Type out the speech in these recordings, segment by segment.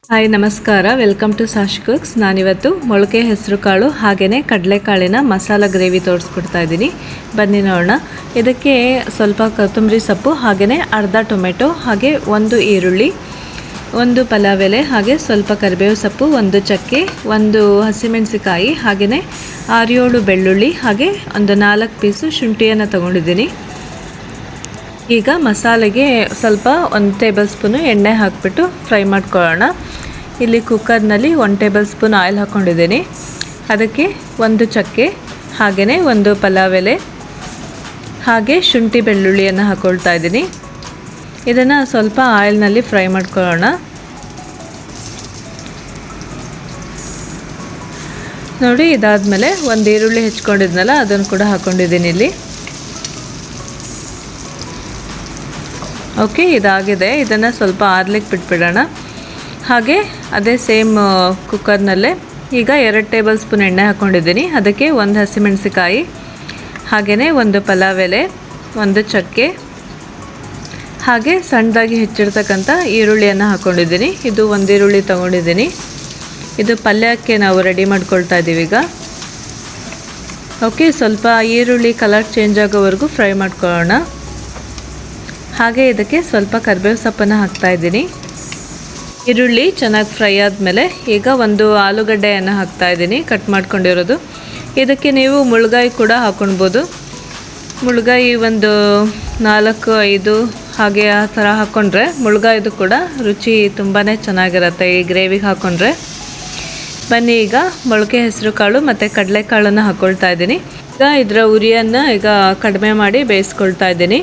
Hi ನಮಸ್ಕಾರ, welcome to ಸಾಶ್ cooks. ನಾನಿವತ್ತು ಮೊಳಕೆ ಹೆಸರು ಕಾಳು ಹಾಗೆಯೇ ಕಡಲೆಕಾಳಿನ ಮಸಾಲ ಗ್ರೇವಿ ತೋರಿಸ್ಕೊಡ್ತಾ ಇದ್ದೀನಿ. ಬನ್ನಿ ನೋಡೋಣ. ಇದಕ್ಕೆ ಸ್ವಲ್ಪ ಕೊತ್ತಂಬರಿ ಸೊಪ್ಪು ಹಾಗೆಯೇ ಅರ್ಧ ಟೊಮೆಟೊ ಹಾಗೆ ಒಂದು ಈರುಳ್ಳಿ, ಒಂದು ಪಲಾವ್ ಎಲೆ ಹಾಗೆ ಸ್ವಲ್ಪ ಕರಿಬೇವು ಸೊಪ್ಪು, ಒಂದು ಚಕ್ಕೆ, ಒಂದು ಹಸಿಮೆಣಸಿಕಾಯಿ ಹಾಗೆಯೇ 6-7 ಬೆಳ್ಳುಳ್ಳಿ ಹಾಗೆ ಒಂದು 4 ಪೀಸು ಶುಂಠಿಯನ್ನು ತಗೊಂಡಿದ್ದೀನಿ. ಈಗ ಮಸಾಲೆಗೆ ಸ್ವಲ್ಪ 1 ಟೇಬಲ್ ಸ್ಪೂನು ಎಣ್ಣೆ ಹಾಕಿಬಿಟ್ಟು ಫ್ರೈ ಮಾಡ್ಕೊಳ್ಳೋಣ. ಇಲ್ಲಿ ಕುಕ್ಕರ್ನಲ್ಲಿ 1 ಟೇಬಲ್ ಸ್ಪೂನ್ ಆಯಿಲ್ ಹಾಕ್ಕೊಂಡಿದ್ದೀನಿ. ಅದಕ್ಕೆ ಒಂದು ಚಕ್ಕೆ ಹಾಗೆಯೇ ಒಂದು ಪಲಾವ್ ಎಲೆ ಹಾಗೆ ಶುಂಠಿ ಬೆಳ್ಳುಳ್ಳಿಯನ್ನು ಹಾಕ್ಕೊಳ್ತಾ ಇದ್ದೀನಿ. ಇದನ್ನು ಸ್ವಲ್ಪ ಆಯಿಲ್ನಲ್ಲಿ ಫ್ರೈ ಮಾಡ್ಕೊಳ್ಳೋಣ. ನೋಡಿ, ಇದಾದಮೇಲೆ ಒಂದು ಈರುಳ್ಳಿ ಹೆಚ್ಕೊಂಡಿದ್ನಲ್ಲ ಅದನ್ನು ಕೂಡ ಹಾಕ್ಕೊಂಡಿದ್ದೀನಿ ಇಲ್ಲಿ. ಓಕೆ, ಇದಾಗಿದೆ. ಇದನ್ನು ಸ್ವಲ್ಪ ಆರ್ಲಿಕ್ಕೆ ಬಿಟ್ಬಿಡೋಣ. ಹಾಗೆ ಅದೇ ಸೇಮ್ ಕುಕ್ಕರ್ನಲ್ಲೇ ಈಗ 2 ಟೇಬಲ್ ಸ್ಪೂನ್ ಎಣ್ಣೆ ಹಾಕ್ಕೊಂಡಿದ್ದೀನಿ. ಅದಕ್ಕೆ ಒಂದು ಹಸಿಮೆಣಸಿಕಾಯಿ ಹಾಗೆಯೇ ಒಂದು ಪಲಾವ್ ಎಲೆ, ಒಂದು ಚಕ್ಕೆ ಹಾಗೆ ಸಣ್ಣದಾಗಿ ಹೆಚ್ಚಿರ್ತಕ್ಕಂಥ ಈರುಳ್ಳಿಯನ್ನು ಹಾಕ್ಕೊಂಡಿದ್ದೀನಿ. ಇದು ಒಂದು ಈರುಳ್ಳಿ ತೊಗೊಂಡಿದ್ದೀನಿ. ಇದು ಪಲ್ಯಕ್ಕೆ ನಾವು ರೆಡಿ ಮಾಡ್ಕೊಳ್ತಾ ಇದ್ದೀವಿ ಈಗ. ಓಕೆ, ಸ್ವಲ್ಪ ಈರುಳ್ಳಿ ಕಲರ್ ಚೇಂಜ್ ಆಗೋವರೆಗೂ ಫ್ರೈ ಮಾಡ್ಕೊಳ್ಳೋಣ. ಹಾಗೆ ಇದಕ್ಕೆ ಸ್ವಲ್ಪ ಕರಿಬೇವು ಸೊಪ್ಪನ್ನು ಹಾಕ್ತಾಯಿದ್ದೀನಿ. ಈರುಳ್ಳಿ ಚೆನ್ನಾಗಿ ಫ್ರೈ ಆದಮೇಲೆ ಈಗ ಒಂದು ಆಲೂಗಡ್ಡೆಯನ್ನು ಹಾಕ್ತಾಯಿದ್ದೀನಿ, ಕಟ್ ಮಾಡ್ಕೊಂಡಿರೋದು. ಇದಕ್ಕೆ ನೀವು ಮುಳ್ಗಾಯಿ ಕೂಡ ಹಾಕ್ಕೊಳ್ಬೋದು. ಮುಳ್ಗಾಯಿ ಒಂದು 4-5 ಹಾಗೆ ಆ ಥರ ಹಾಕ್ಕೊಂಡ್ರೆ ಮುಳ್ಗಾಯಿದು ಕೂಡ ರುಚಿ ತುಂಬಾ ಚೆನ್ನಾಗಿರುತ್ತೆ ಈ ಗ್ರೇವಿಗೆ ಹಾಕ್ಕೊಂಡ್ರೆ. ಬನ್ನಿ, ಈಗ ಮೊಳಕೆ ಹೆಸರು ಕಾಳು ಮತ್ತು ಕಡಲೆಕಾಳನ್ನು ಹಾಕ್ಕೊಳ್ತಾ ಇದ್ದೀನಿ. ಈಗ ಇದರ ಉರಿಯನ್ನು ಈಗ ಕಡಿಮೆ ಮಾಡಿ ಬೇಯಿಸ್ಕೊಳ್ತಾ ಇದ್ದೀನಿ.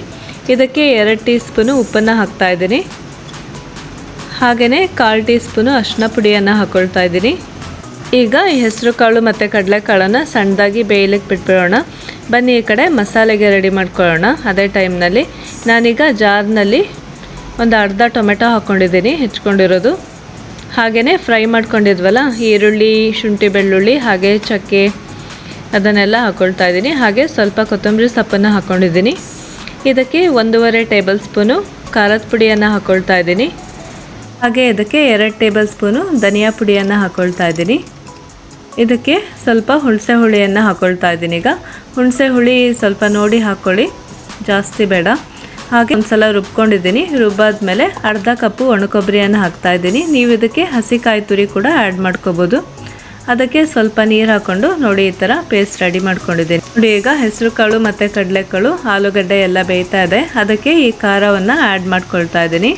ಇದಕ್ಕೆ 2 ಟೀ ಸ್ಪೂನು ಉಪ್ಪನ್ನು ಹಾಕ್ತಾಯಿದ್ದೀನಿ. ಹಾಗೆಯೇ 1/4 ಟೀ ಸ್ಪೂನು ಅರಿಶಿನ ಪುಡಿಯನ್ನು ಹಾಕ್ಕೊಳ್ತಾ ಇದ್ದೀನಿ. ಈಗ ಈ ಹೆಸರು ಕಾಳು ಮತ್ತು ಕಡಲೆಕಾಳನ್ನು ಸಣ್ಣದಾಗಿ ಬೇಯಲಿಕ್ಕೆ ಬಿಟ್ಬಿಡೋಣ. ಬನ್ನಿ, ಈ ಕಡೆ ಮಸಾಲೆಗೆ ರೆಡಿ ಮಾಡ್ಕೊಳ್ಳೋಣ. ಅದೇ ಟೈಮ್ನಲ್ಲಿ ನಾನೀಗ ಜಾರ್ನಲ್ಲಿ ಒಂದು ಅರ್ಧ ಟೊಮೆಟೊ ಹಾಕ್ಕೊಂಡಿದ್ದೀನಿ ಹೆಚ್ಕೊಂಡಿರೋದು. ಹಾಗೆಯೇ ಫ್ರೈ ಮಾಡ್ಕೊಂಡಿದ್ವಲ್ಲ ಈರುಳ್ಳಿ, ಶುಂಠಿ ಬೆಳ್ಳುಳ್ಳಿ ಹಾಗೆ ಚಕ್ಕೆ ಅದನ್ನೆಲ್ಲ ಹಾಕ್ಕೊಳ್ತಾ ಇದ್ದೀನಿ. ಹಾಗೆ ಸ್ವಲ್ಪ ಕೊತ್ತಂಬರಿ ಸೊಪ್ಪನ್ನು ಹಾಕ್ಕೊಂಡಿದ್ದೀನಿ. ಇದಕ್ಕೆ 1.5 ಟೇಬಲ್ ಸ್ಪೂನು ಖಾರದ ಪುಡಿಯನ್ನು ಹಾಕ್ಕೊಳ್ತಾ ಇದ್ದೀನಿ. ಹಾಗೆ ಇದಕ್ಕೆ 2 ಟೇಬಲ್ ಸ್ಪೂನು ಧನಿಯಾ ಪುಡಿಯನ್ನು ಹಾಕ್ಕೊಳ್ತಾ ಇದ್ದೀನಿ. ಇದಕ್ಕೆ ಸ್ವಲ್ಪ ಹುಣಸೆ ಹುಳಿಯನ್ನು ಹಾಕ್ಕೊಳ್ತಾ ಇದ್ದೀನಿ. ಈಗ ಹುಣಸೆ ಹುಳಿ ಸ್ವಲ್ಪ ನೋಡಿ ಹಾಕ್ಕೊಳ್ಳಿ, ಜಾಸ್ತಿ ಬೇಡ. ಹಾಗೆ ಒಂದು ಸಲ ರುಬ್ಕೊಂಡಿದ್ದೀನಿ. ರುಬ್ಬಾದ್ಮೇಲೆ ಅರ್ಧ ಕಪ್ಪು ಒಣಕೊಬ್ಬರಿಯನ್ನು ಹಾಕ್ತಾಯಿದ್ದೀನಿ. ನೀವು ಇದಕ್ಕೆ ಹಸಿ ಕಾಯಿ ತುರಿ ಕೂಡ ಆ್ಯಡ್ ಮಾಡ್ಕೋಬೋದು. ಅದಕ್ಕೆ ಸ್ವಲ್ಪ ನೀರು ಹಾಕ್ಕೊಂಡು ನೋಡಿ ಈ ಥರ ಪೇಸ್ಟ್ ರೆಡಿ ಮಾಡ್ಕೊಂಡಿದ್ದೀನಿ. ನೋಡಿ, ಈಗ ಹೆಸರು ಕಾಳು ಮತ್ತು ಕಡಲೆಕಾಳು, ಆಲೂಗಡ್ಡೆ ಎಲ್ಲ ಬೇಯ್ತಾ ಇದೆ. ಅದಕ್ಕೆ ಈ ಖಾರವನ್ನು ಆ್ಯಡ್ ಮಾಡ್ಕೊಳ್ತಾ ಇದ್ದೀನಿ.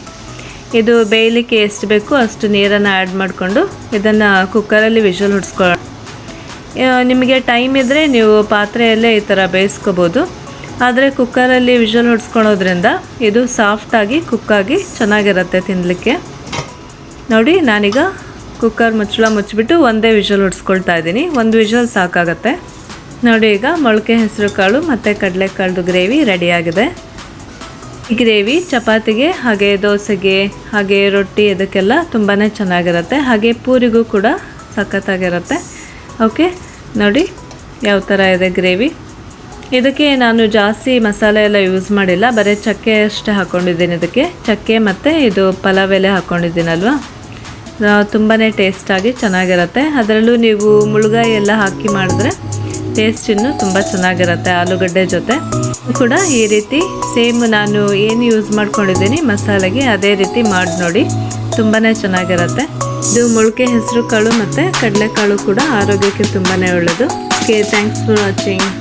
ಇದು ಬೇಯಲಿಕ್ಕೆ ಎಷ್ಟು ಬೇಕು ಅಷ್ಟು ನೀರನ್ನು ಆ್ಯಡ್ ಮಾಡಿಕೊಂಡು ಇದನ್ನು ಕುಕ್ಕರಲ್ಲಿ ವಿಷಲ್ ಹೊಡ್ಸ್ಕೊಳ್ಳೋಣ. ನಿಮಗೆ ಟೈಮ್ ಇದ್ದರೆ ನೀವು ಪಾತ್ರೆಯಲ್ಲೇ ಈ ಥರ ಬೇಯಿಸ್ಕೋಬೋದು. ಆದರೆ ಕುಕ್ಕರಲ್ಲಿ ವಿಷಲ್ ಹೊಡ್ಸ್ಕೊಳ್ಳೋದ್ರಿಂದ ಇದು ಸಾಫ್ಟಾಗಿ ಕುಕ್ಕಾಗಿ ಚೆನ್ನಾಗಿರುತ್ತೆ ತಿನ್ನಲಿಕ್ಕೆ. ನೋಡಿ, ನಾನೀಗ ಕುಕ್ಕರ್ ಮುಚ್ಚಳ ಮುಚ್ಚಿಬಿಟ್ಟು ಒಂದೇ ವಿಷಲ್ ಹೊಡ್ಸ್ಕೊಳ್ತಾ ಇದ್ದೀನಿ. ಒಂದು ವಿಷಲ್ ಸಾಕಾಗತ್ತೆ. ನೋಡಿ, ಈಗ ಮೊಳಕೆ ಹೆಸರು ಕಾಳು ಮತ್ತು ಕಡಲೆಕಾಳ್ದು ಗ್ರೇವಿ ರೆಡಿಯಾಗಿದೆ. ಈ ಗ್ರೇವಿ ಚಪಾತಿಗೆ ಹಾಗೆ ದೋಸೆಗೆ ಹಾಗೆ ರೊಟ್ಟಿ ಇದಕ್ಕೆಲ್ಲ ತುಂಬಾ ಚೆನ್ನಾಗಿರುತ್ತೆ. ಹಾಗೆ ಪೂರಿಗೂ ಕೂಡ ಸಖತ್ತಾಗಿರುತ್ತೆ. ಓಕೆ, ನೋಡಿ ಯಾವ ಥರ ಇದೆ ಗ್ರೇವಿ. ಇದಕ್ಕೆ ನಾನು ಜಾಸ್ತಿ ಮಸಾಲೆ ಎಲ್ಲ ಯೂಸ್ ಮಾಡಿಲ್ಲ, ಬರೀ ಚಕ್ಕೆ ಅಷ್ಟೇ ಹಾಕ್ಕೊಂಡಿದ್ದೀನಿ. ಇದಕ್ಕೆ ಚಕ್ಕೆ ಮತ್ತು ಇದು ಪಲಾವ್ ಎಲೆ ಹಾಕ್ಕೊಂಡಿದ್ದೀನಲ್ವ, ತುಂಬಾ ಟೇಸ್ಟಾಗಿ ಚೆನ್ನಾಗಿರುತ್ತೆ. ಅದರಲ್ಲೂ ನೀವು ಮುಳ್ಗಾಯಿ ಎಲ್ಲ ಹಾಕಿ ಮಾಡಿದ್ರೆ ಟೇಸ್ಟ್ ಇನ್ನೂ ತುಂಬ ಚೆನ್ನಾಗಿರುತ್ತೆ ಆಲೂಗಡ್ಡೆ ಜೊತೆ. ಕೂಡ ಈ ರೀತಿ ಸೇಮ್ ನಾನು ಏನು ಯೂಸ್ ಮಾಡ್ಕೊಂಡಿದ್ದೀನಿ ಮಸಾಲೆಗೆ ಅದೇ ರೀತಿ ಮಾಡಿ ನೋಡಿ, ತುಂಬಾ ಚೆನ್ನಾಗಿರುತ್ತೆ. ಇದು ಮೊಳಕೆ ಹೆಸರು ಕಾಳು ಮತ್ತು ಕಡಲೆಕಾಳು ಕೂಡ ಆರೋಗ್ಯಕ್ಕೆ ತುಂಬಾ ಒಳ್ಳೆಯದು. Okay, thanks for watching.